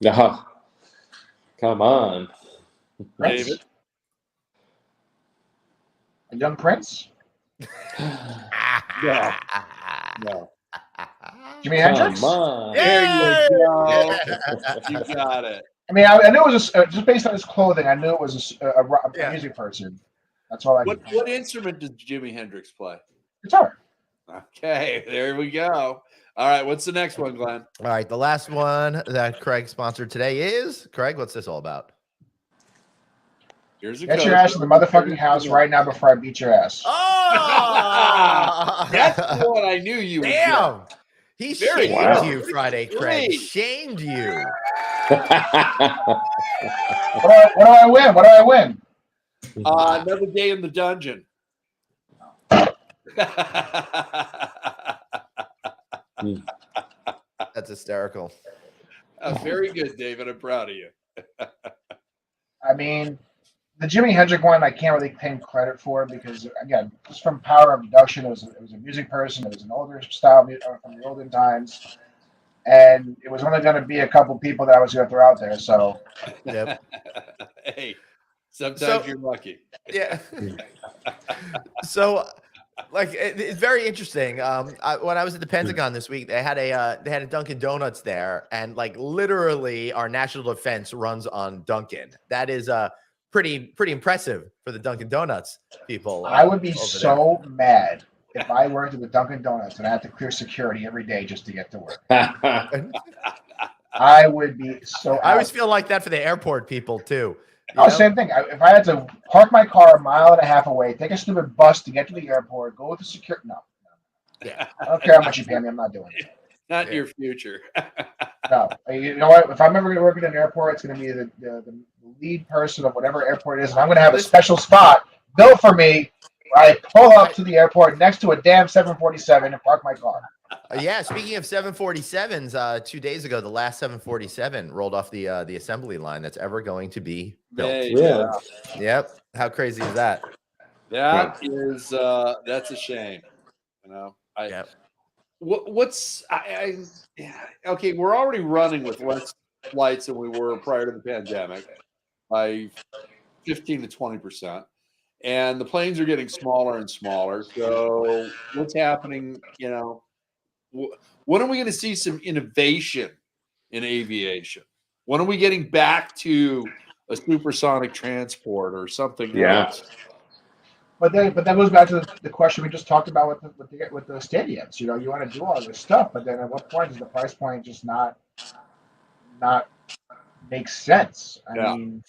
No, come on, Prince? David. A young Prince? No. Jimi Hendrix? Come on. There you go. You got it. I mean, I knew it was just based on his clothing. I knew it was a music person. That's all I. What instrument does Jimi Hendrix play? Guitar. Okay, there we go. All right, what's the next one, Glenn? All right, the last one that Craig sponsored today is Craig. What's this all about? Here's a Get your ass in the motherfucking house right now before I beat your ass. Oh, that's the one I knew you. Damn, he shamed you, Friday, Craig. Shamed you. What do I win? What do I win? Another day in the dungeon. That's hysterical. Very good, David. I'm proud of you. I mean, the Jimi Hendrix one, I can't really claim credit for because, again, just from power of deduction, it was a music person. It was an older style from the olden times, and it was only going to be a couple people that I was going to throw out there. So, yep. Hey, sometimes you're lucky. Yeah. So, like, it's very interesting. When I was at the Pentagon this week, they had a Dunkin' Donuts there, and like literally, our national defense runs on Dunkin'. That is pretty impressive for the Dunkin' Donuts people. I would be so mad if I worked at the Dunkin' Donuts and I had to clear security every day just to get to work. I would be so. I always feel like that for the airport people too. Same thing. If I had to park my car a mile and a half away, take a stupid bus to get to the airport, go with the security. No. Yeah. I don't care how much you pay me. I'm not doing it. Not your future. No. You know what? If I'm ever going to work at an airport, it's going to be the lead person of whatever airport it is. And I'm going to have a special spot built for me where I pull up to the airport next to a damn 747 and park my car. Yeah, speaking of 747s, 2 days ago, the last 747 rolled off the assembly line that's ever going to be built. Yeah. Yep. How crazy is that? That is that's a shame. You know. Okay, we're already running with less flights than we were prior to the pandemic by 15 to 20%. and the planes are getting smaller and smaller. So what's happening? When are we going to see some innovation in aviation? When are we getting back to a supersonic transport or something else? But that goes back to the question we just talked about with the stadiums. You want to do all this stuff, but then at what point does the price point just not make sense? I mean,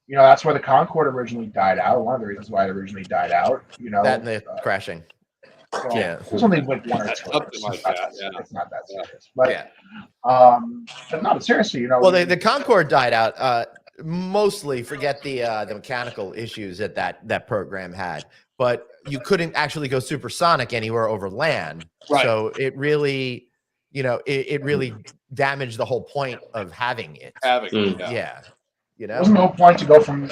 that's where the Concorde originally died out. One of the reasons why it originally died out. That and the crashing. Well, Yeah, there's only like one or two. Something like that. It's not that serious, but yeah. But no, seriously, Well, the Concorde died out. Mostly, forget the mechanical issues that program had, but you couldn't actually go supersonic anywhere over land. Right. So it really, it really damaged the whole point of having it. Yeah. There's no point to go from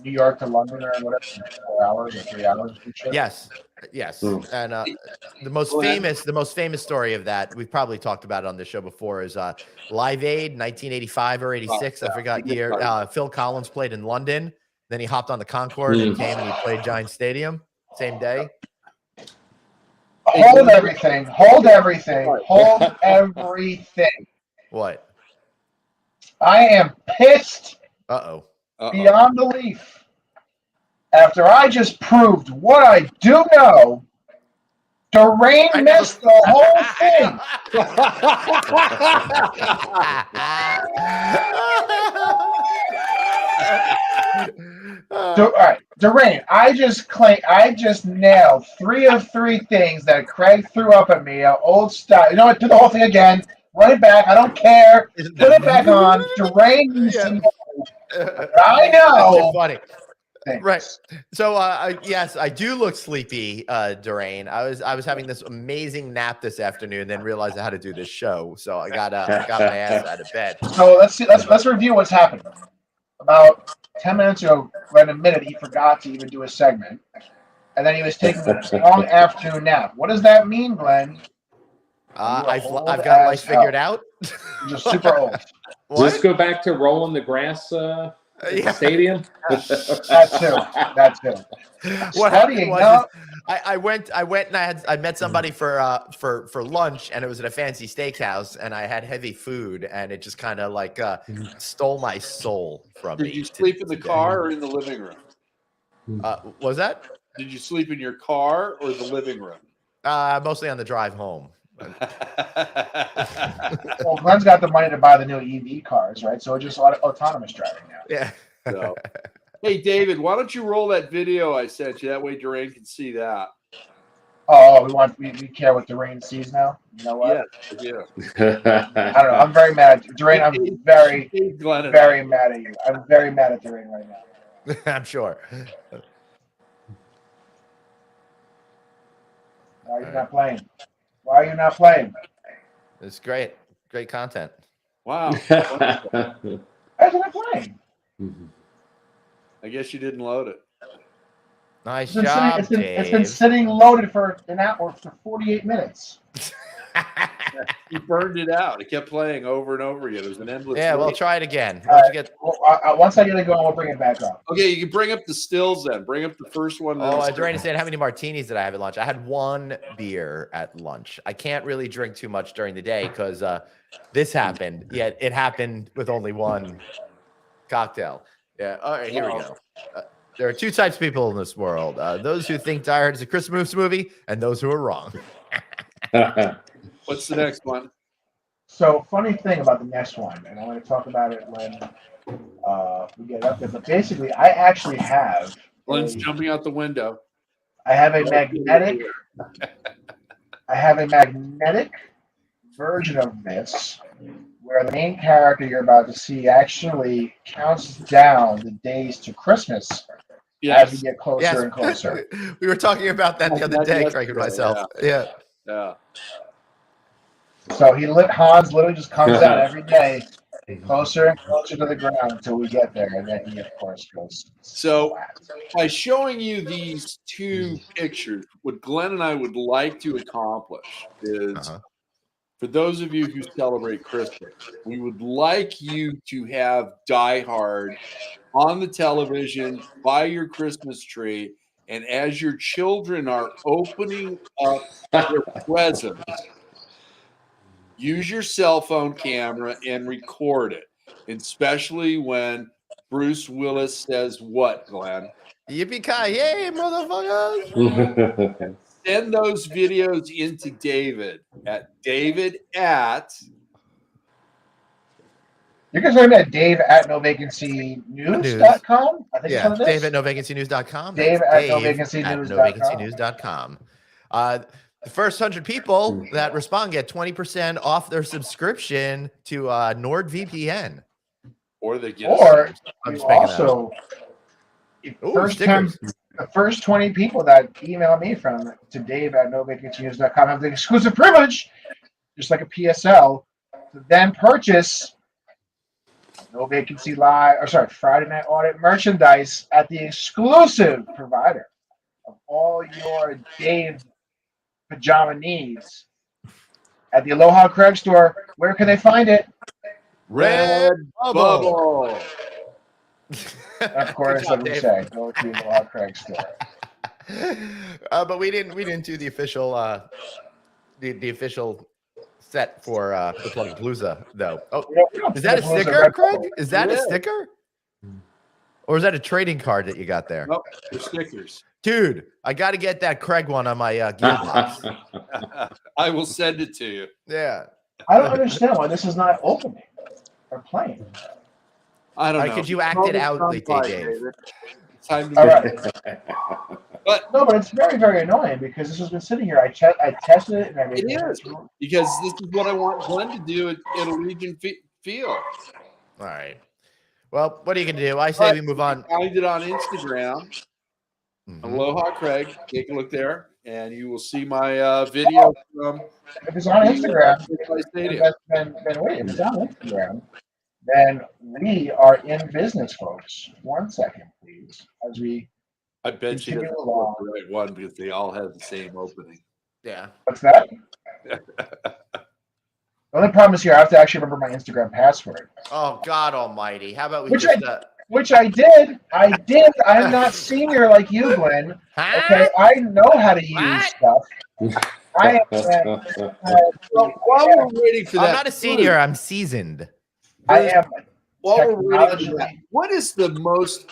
New York to London or whatever, 4 hours or 3 hours. Yes. And the most famous story of that, we've probably talked about it on this show before, is Live Aid 1985 or 86. I forgot year. Phil Collins played in London. Then he hopped on the Concorde and came and he played Giant Stadium same day. Hold everything. What? I am pissed beyond belief. After I just proved what I do know, Durain missed the whole thing. All right, Durain, I just nailed 3 of 3 things that Craig threw up at me, old style. You know what? Do the whole thing again. Run it back. I don't care. Put it back on. Durain. I know. Funny. Thanks. Right. So yes, I do look sleepy, Durain. I was having this amazing nap this afternoon, then realized I had to do this show. So I got my ass out of bed. So let's review what's happened. About 10 minutes ago, Glenn admitted he forgot to even do a segment. And then he was taking a long afternoon nap. What does that mean, Glenn? I've got life figured out. You're super old. Just go back to rolling the grass stadium. That too. What happened was I went and I met somebody for lunch, and it was at a fancy steakhouse, and I had heavy food, and it just kind of like stole my soul from me. Did you sleep in the car or in the living room? What was that? Did you sleep in your car or the living room? Mostly on the drive home. Well, Glenn's got the money to buy the new EV cars, right? So it's just autonomous driving now. Yeah. So, hey, David, why don't you roll that video I sent you? That way Durain can see that. Oh, we care what Durain sees now? You know what? Yeah. I don't know. I'm very mad. Durain, I'm very mad at you. I'm very mad at Durain right now. I'm sure. Why are you not playing? Why are you not playing? It's great. Great content. Wow. Why are you not playing? I guess you didn't load it. Nice job, Dave. It's been sitting loaded for an hour, for 48 minutes. You burned it out. It kept playing over and over again. It was an endless. Yeah, we'll try it again. Once I get it going, we'll bring it back up. Okay, you can bring up the stills then. Bring up the first one. Durain is saying, how many martinis did I have at lunch? I had 1 beer at lunch. I can't really drink too much during the day because this happened. Yeah, it happened with only 1 cocktail. Yeah. All right, here we go. There are 2 types of people in this world: those who think Die Hard is a Christmas movie, and those who are wrong. What's the next one? So, funny thing about the next one, and I'm going to talk about it when we get up there. But basically, I actually have. Glenn's jumping out the window. I have a magnetic. I have a magnetic version of this, where the main character you're about to see actually counts down the days to Christmas. As we get closer and closer. We were talking about that the other day, Craig and myself. Yeah. So Hans literally just comes out every day, closer and closer to the ground until we get there, and then he, of course, goes. So, by showing you these 2 pictures, what Glenn and I would like to accomplish is For those of you who celebrate Christmas, we would like you to have Die Hard on the television by your Christmas tree. And as your children are opening up their presents, use your cell phone camera and record it, especially when Bruce Willis says what, Glenn? Yippee-ki-yay, motherfuckers! Send those videos into David at David@. You can send me at Dave@novacancynews.com. I think Yeah, that's what it is. Dave@novacancynews.com. Dave@novacancynews.com. The first 100 people that respond get 20% off their subscription to NordVPN. Or they get the first 20 people that email me to Dave@novacancynews.com have the exclusive privilege, just like a PSL, to then purchase No Vacancy Friday Night Audit merchandise at the exclusive provider of all your Dave pajama needs at the Aloha Craig store. Where can they find it? Redbubble. Of course, like we say, go to the Aloha Craig store. But we didn't do the official the official set for the Plugapalooza though. Oh, is that a sticker, Craig? Is that a sticker? Or is that a trading card that you got there? Nope, they're stickers. Dude, I got to get that Craig one on my gearbox. I will send it to you. Yeah. I don't understand why this is not opening or playing. I don't know. Could you act it out, Dave? Time to all right. But it's very, very annoying because this has been sitting here. I tested it and everything. It is because this is what I want Glenn to do at Allegiant Field. All right. Well, what are you gonna do? I say we move on. Find it on Instagram. Aloha Craig. Take a look there, and you will see my video from. If it's on Instagram, then wait. If it's on Instagram, then we are in business, folks. 1 second, please, as we. I bet you that's the right one because they all have the same opening. Yeah. What's that? The only problem is here, I have to actually remember my Instagram password. Oh, God almighty. How about we Which I did. I did. I'm not senior like you, Glenn. Okay, I know how to use stuff. I am. While we're waiting for that, I'm not a senior. I'm seasoned. I am. While we're waiting for that, what is the most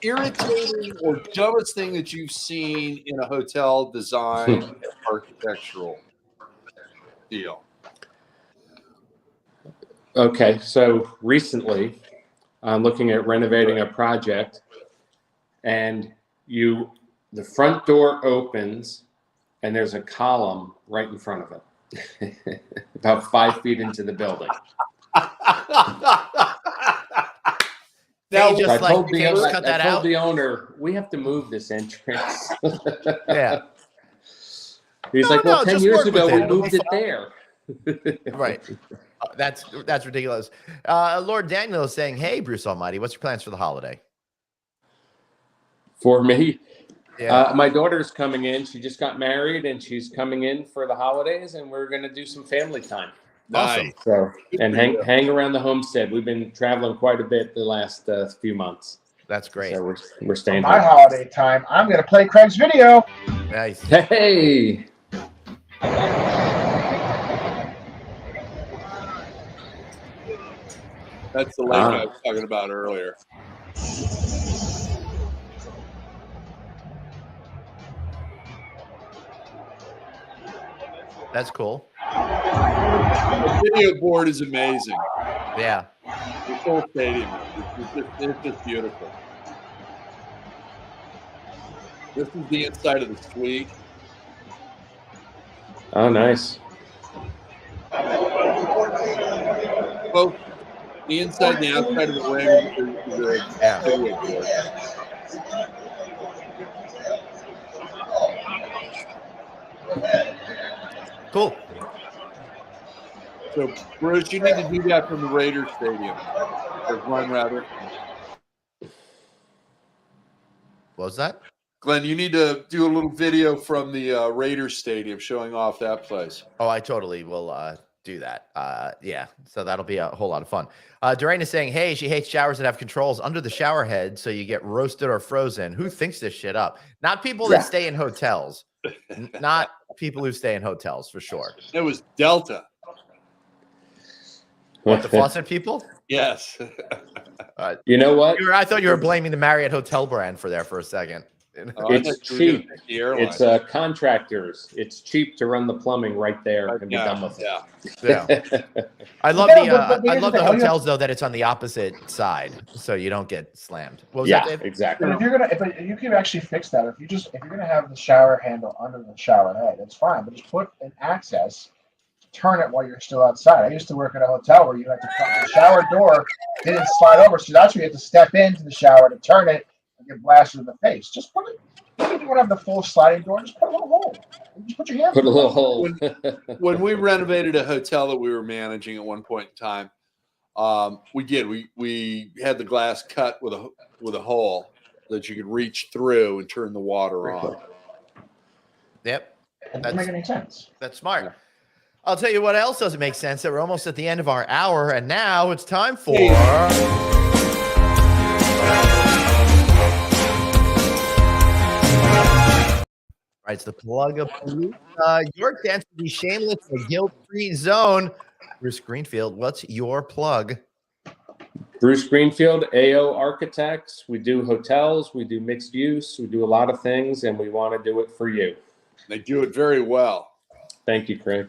irritating or dumbest thing that you've seen in a hotel design architectural deal? Okay, so recently I'm looking at renovating a project, and the front door opens and there's a column right in front of it, about 5 feet into the building. Now, I told the owner, we have to move this entrance. Yeah. He's like, 10 years ago, we moved it there. Right. That's ridiculous. Lord Daniel is saying, hey, Bruce Almighty, what's your plans for the holiday? For me? Yeah. My daughter's coming in. She just got married, and she's coming in for the holidays, and we're going to do some family time. Awesome. So, and hang around the homestead. We've been traveling quite a bit the last few months. That's great. So we're staying my here. Holiday time. I'm going to play Craig's video. Nice. Hey. That's the lake I was talking about earlier. That's cool. The video board is amazing. Yeah. The whole stadium. It's just beautiful. This is the inside of the suite. Oh, nice. Both the inside and the outside of the wing is a video board. Cool. So, Bruce, you need to do that from the Raiders Stadium. Or Glenn, rather. What was that? Glenn, you need to do a little video from the Raiders Stadium showing off that place. Oh, I totally will do that. Yeah, so that'll be a whole lot of fun. Doreen is saying, hey, she hates showers that have controls under the shower head so you get roasted or frozen. Who thinks this shit up? Not people that stay in hotels. Not people who stay in hotels, for sure. It was Delta. What, the faucet people? Yes. You know what? I thought you were blaming the Marriott hotel brand for a second. It's cheap. It's contractors. It's cheap to run the plumbing right there and be done with it. Yeah. I love the hotels though that it's on the opposite side, so you don't get slammed. What was that, Dave? Exactly. But if you can actually fix that. If you're gonna have the shower handle under the shower head, it's fine. But just put an access to turn it while you're still outside. I used to work at a hotel where you had to the shower door didn't slide over, so that's where you had to step into the shower to turn it. Get blasted in the face. Just put it. If you want to have the full sliding door, just put a little hole. Just put your hand. Put a little hole. When we renovated a hotel that we were managing at one point in time, we had the glass cut with a hole that you could reach through and turn the water on. Yep, that doesn't make any sense. That's smart. Yeah. I'll tell you what else doesn't make sense. That we're almost at the end of our hour, and now it's time for. Right, it's the plug of your chance to be shameless in a guilt-free zone. Bruce Greenfield, what's your plug? Bruce Greenfield, AO Architects. We do hotels, we do mixed use, we do a lot of things, and we want to do it for you. They do it very well. Thank you, Craig.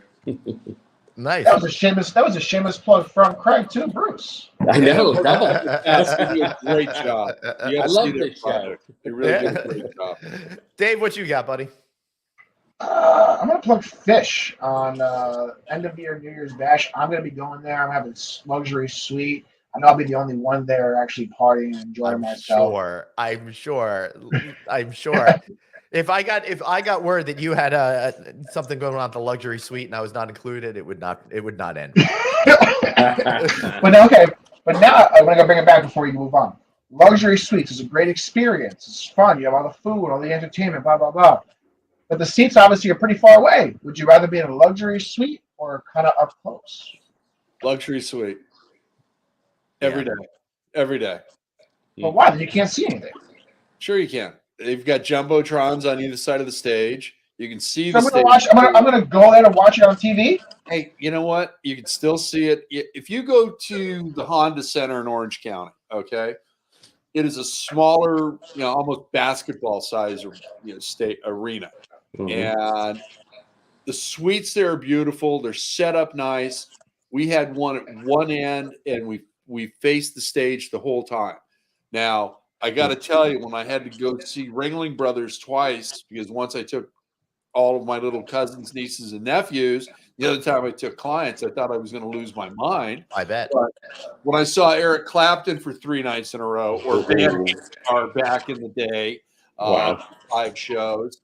Nice. That was a shameless plug from Craig too, Bruce. I know. You do a great job. I love this show. You really did a great job. Dave, what you got, buddy? I'm going to plug Fish on end of year New Year's Bash. I'm going to be going there. I'm having a luxury suite. I know I'll be the only one there actually partying and enjoying myself. I'm sure. If I got word that you had something going on at the luxury suite and I was not included, it would not end. But now I'm going to bring it back before you move on. Luxury suites is a great experience. It's fun. You have all the food, all the entertainment, blah blah blah. But the seats obviously are pretty far away. Would you rather be in a luxury suite or kind of up close? Luxury suite. Every day. But why? You can't see anything. Sure you can. They've got jumbotrons on either side of the stage. You can see so the stage. I'm gonna go there and watch it on TV. Hey, you know what? You can still see it. If you go to the Honda Center in Orange County, okay, it is a smaller, almost basketball size, state arena. Mm-hmm. And the suites there are beautiful. They're set up nice. We had one at one end, and we faced the stage the whole time. Now, I got to tell you, when I had to go see Ringling Brothers twice, because once I took all of my little cousins, nieces, and nephews, the other time I took clients, I thought I was going to lose my mind. I bet. But when I saw Eric Clapton for 3 nights in a row, or Van are back in the day, 5 shows,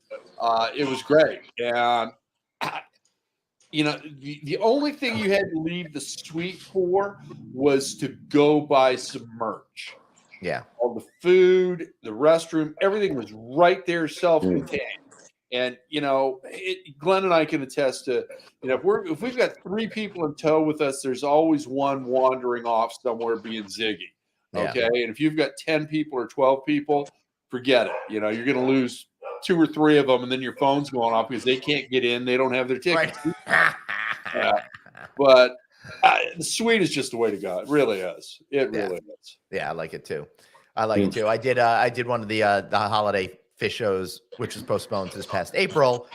it was great. And the only thing you had to leave the suite for was to go buy some merch. Yeah. All the food, the restroom, everything was right there, self-contained. And Glenn and I can attest to, if we've got 3 people in tow with us, there's always one wandering off somewhere being Ziggy. Okay. Yeah. And if you've got 10 people or 12 people, forget it. You're going to lose 2 or 3 of them, and then your phone's going off because they can't get in. They don't have their tickets. Right. But the suite is just the way to go. It really is. It really is. Yeah, I like it too. I did one of the holiday Fish shows, which was postponed to this past April,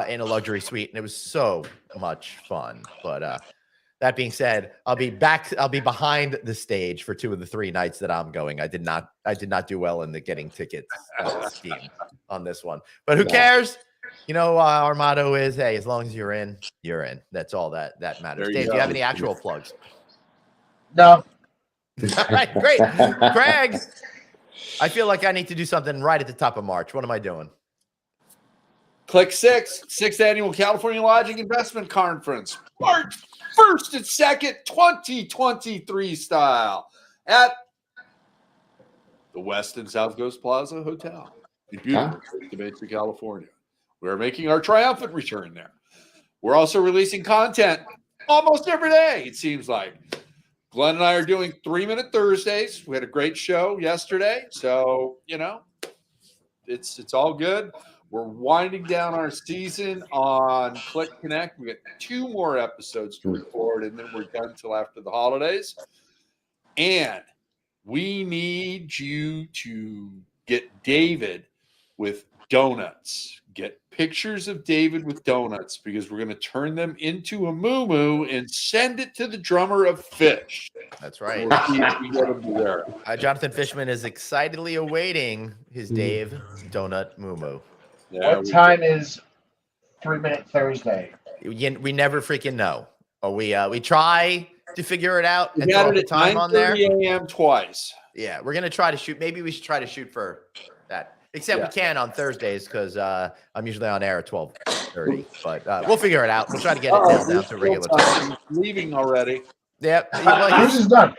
in a luxury suite, and it was so much fun. But that being said, I'll be behind the stage for 2 of the 3 nights that I'm going. I did not do well in the getting tickets scheme on this one. But who cares? Our motto is, hey, as long as you're in, you're in. That's all that matters. Dave, do you have any actual plugs? No. All right, great. Craig, I feel like I need to do something right at the top of March. What am I doing? Click 6th Annual California Lodging Investment Conference, March 1st and 2nd, 2023 style, at the West and South Coast Plaza Hotel. in beautiful Mesa, California. We are making our triumphant return there. We're also releasing content almost every day, it seems like. Glenn and I are doing 3-Minute Thursdays. We had a great show yesterday. So, it's all good. We're winding down our season on Click Connect. We got 2 more episodes to record, and then we're done till after the holidays. And we need you to get David with donuts. Get pictures of David with donuts, because we're going to turn them into a moo-moo and send it to the drummer of Fish. That's right. We'll see if we get him there. Jonathan Fishman is excitedly awaiting his Dave donut moo-moo. Yeah, what time is 3-Minute Thursday? We never freaking know. We try to figure it out We and got throw it the at time on there. 9:30 a.m. twice. Yeah, we're gonna try to shoot. Maybe we should try to shoot for that. Except we can on Thursdays because I'm usually on air at 12:30. But we'll figure it out. We'll try to get it down to regular time. Leaving already. Yep. This is done.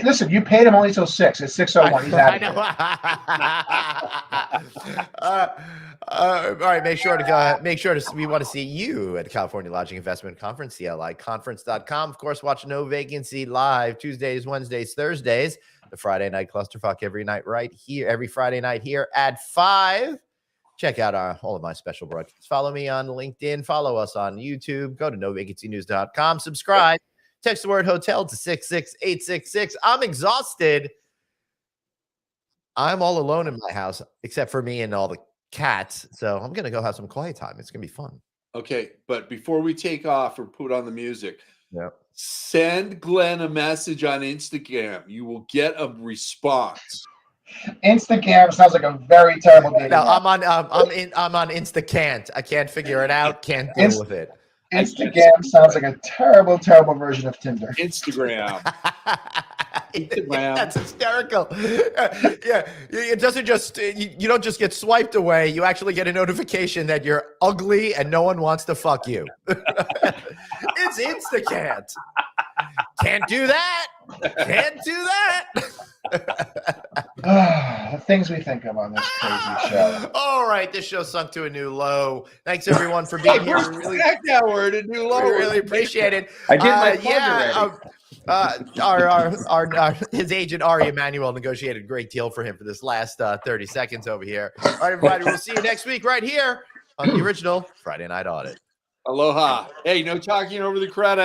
Listen, you paid him only till 6. It's 6:01. He's out of here. All right. Make sure to we want to see you at the California Lodging Investment Conference, CLIconference.com. Of course, watch No Vacancy live Tuesdays, Wednesdays, Thursdays. The Friday night clusterfuck every Friday night here at 5. Check out all of my special broadcasts. Follow me on LinkedIn. Follow us on YouTube. Go to novacancynews.com. Subscribe. Text the word hotel to 66866. I'm exhausted. I'm all alone in my house, except for me and all the cats. So I'm going to go have some quiet time. It's going to be fun. Okay, but before we take off or put on the music, send Glenn a message on Instagram. You will get a response. Instagram sounds like a very terrible name. No, I'm on Instacant. I can't figure it out. Can't deal with it. Instagram sounds like a terrible, terrible version of Tinder. Instagram. That's hysterical. Yeah, it doesn't just you don't just get swiped away. You actually get a notification that you're ugly and no one wants to fuck you. It's Instacant. Can't do that. Can't do that. The things we think of on this crazy show. All right, this show sunk to a new low. Thanks everyone for being here. We're at a new low. We really appreciate it. I did my plug already. His agent Ari Emanuel negotiated a great deal for him for this last 30 seconds over here. All right, everybody, we'll see you next week right here on the original Friday Night Audit. Aloha. Hey, no talking over the credit.